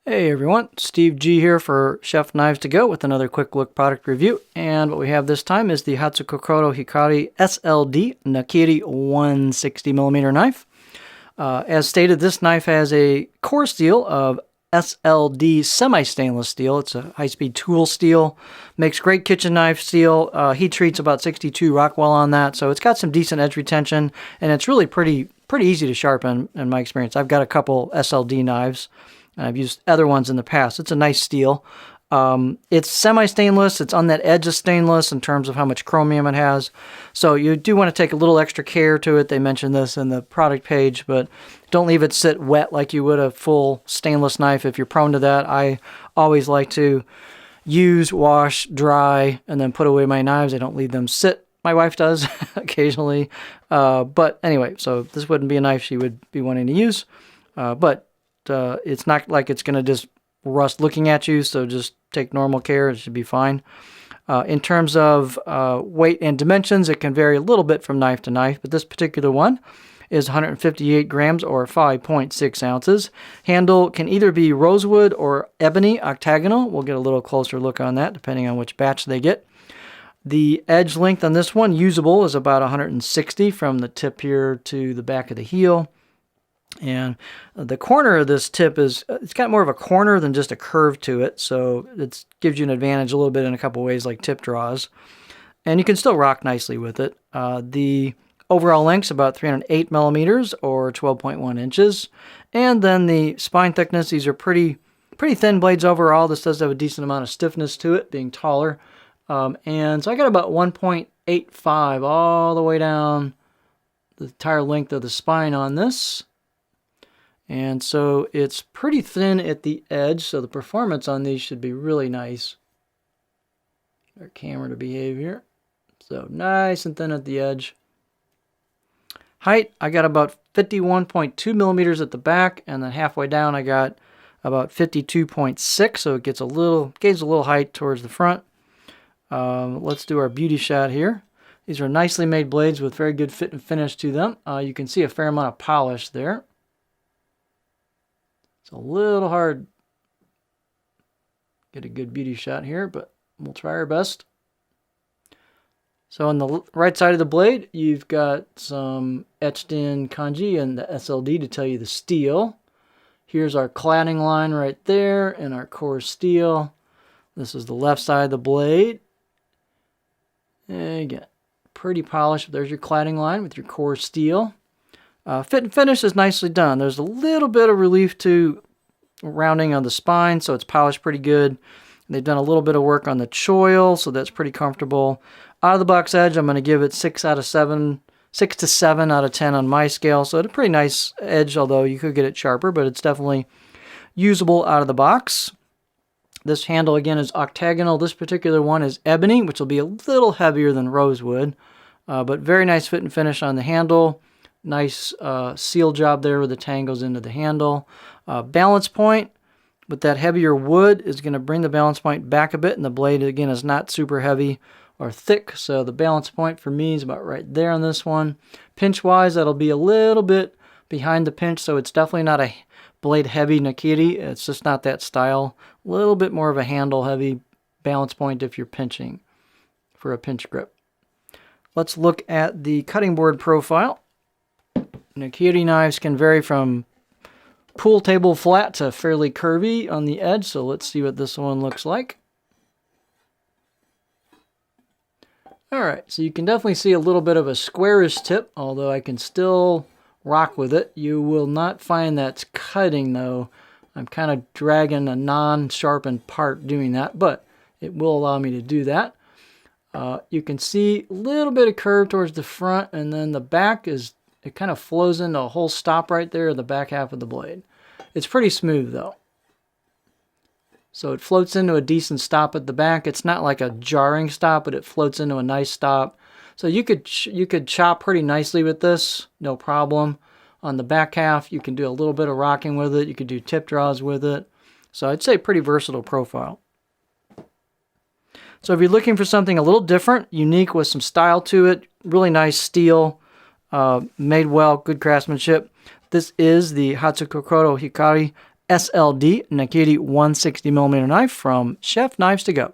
Hey everyone, Steve G here for Chef Knives to Go with another quick look product review. And what we have this time is the Hatsukokoro Hikari SLD Nakiri 160mm knife. As stated, this knife has a core steel of SLD semi-stainless steel. It's a high-speed tool steel. Makes great kitchen knife steel. Heat treat's about 62 Rockwell on that, so it's got some decent edge retention, and it's really pretty easy to sharpen in my experience. I've got a couple SLD knives. I've used other ones in the past. It's a nice steel. It's semi-stainless. It's on that edge of stainless in terms of how much chromium it has. So you do want to take a little extra care to it. They mentioned this in the product page, but don't leave it sit wet like you would a full stainless knife if you're prone to that. I always like to use, wash, dry, and then put away my knives. I don't leave them sit. My wife does occasionally. But anyway, so this wouldn't be a knife she would be wanting to use. But it's not like it's going to just rust looking at you, so just take normal care. It should be fine. In terms of weight and dimensions, it can vary a little bit from knife to knife, but this particular one is 158 grams or 5.6 ounces. Handle can either be rosewood or ebony octagonal. We'll get a little closer look on that depending on which batch they get. The edge length on this one, usable, is about 160 from the tip here to the back of the heel. And the corner of this tip it's got more of a corner than just a curve to it, so it gives you an advantage a little bit in a couple ways, like tip draws. And you can still rock nicely with it. The overall length's about 308 millimeters or 12.1 inches. And then the spine thickness, these are pretty thin blades overall. This does have a decent amount of stiffness to it, being taller. And so I got about 1.85 all the way down the entire length of the spine on this. And so it's pretty thin at the edge, so the performance on these should be really nice. Our camera to behave here. So nice and thin at the edge. Height, I got about 51.2 millimeters at the back, and then halfway down I got about 52.6, so it gains a little height towards the front. Let's do our beauty shot here. These are nicely made blades with very good fit and finish to them. You can see a fair amount of polish there. It's a little hard to get a good beauty shot here, but we'll try our best. So on the right side of the blade, you've got some etched in kanji and the SLD to tell you the steel. Here's our cladding line right there and our core steel. This is the left side of the blade. And again, pretty polished. There's your cladding line with your core steel. Fit and finish is nicely done. There's a little bit of relief to rounding on the spine, so it's polished pretty good. They've done a little bit of work on the choil, so that's pretty comfortable. Out of the box edge, I'm going to give it 6 to 7 out of 10 on my scale. So it's a pretty nice edge, although you could get it sharper, but it's definitely usable out of the box. This handle, again, is octagonal. This particular one is ebony, which will be a little heavier than rosewood, but very nice fit and finish on the handle. Nice seal job there where the tang goes into the handle. Balance point with that heavier wood is going to bring the balance point back a bit, and the blade, again, is not super heavy or thick, so the balance point for me is about right there on this one. Pinch-wise, that'll be a little bit behind the pinch, so it's definitely not a blade-heavy Nakiri. It's just not that style. A little bit more of a handle-heavy balance point if you're pinching for a pinch grip. Let's look at the cutting board profile. Nakiri knives can vary from pool table flat to fairly curvy on the edge, so let's see what this one looks like. Alright, so you can definitely see a little bit of a squarish tip, although I can still rock with it. You will not find that's cutting, though. I'm kind of dragging a non-sharpened part doing that, but it will allow me to do that. You can see a little bit of curve towards the front, and then the back it kind of flows into a whole stop right there in the back half of the blade. It's pretty smooth, though. So it floats into a decent stop at the back. It's not like a jarring stop, but it floats into a nice stop. So you could chop pretty nicely with this, no problem. On the back half, you can do a little bit of rocking with it. You could do tip draws with it. So I'd say pretty versatile profile. So if you're looking for something a little different, unique with some style to it, really nice steel, made well, good craftsmanship. This is the Hatsukokoro Hikari SLD Nakiri 160mm knife from Chef Knives to Go.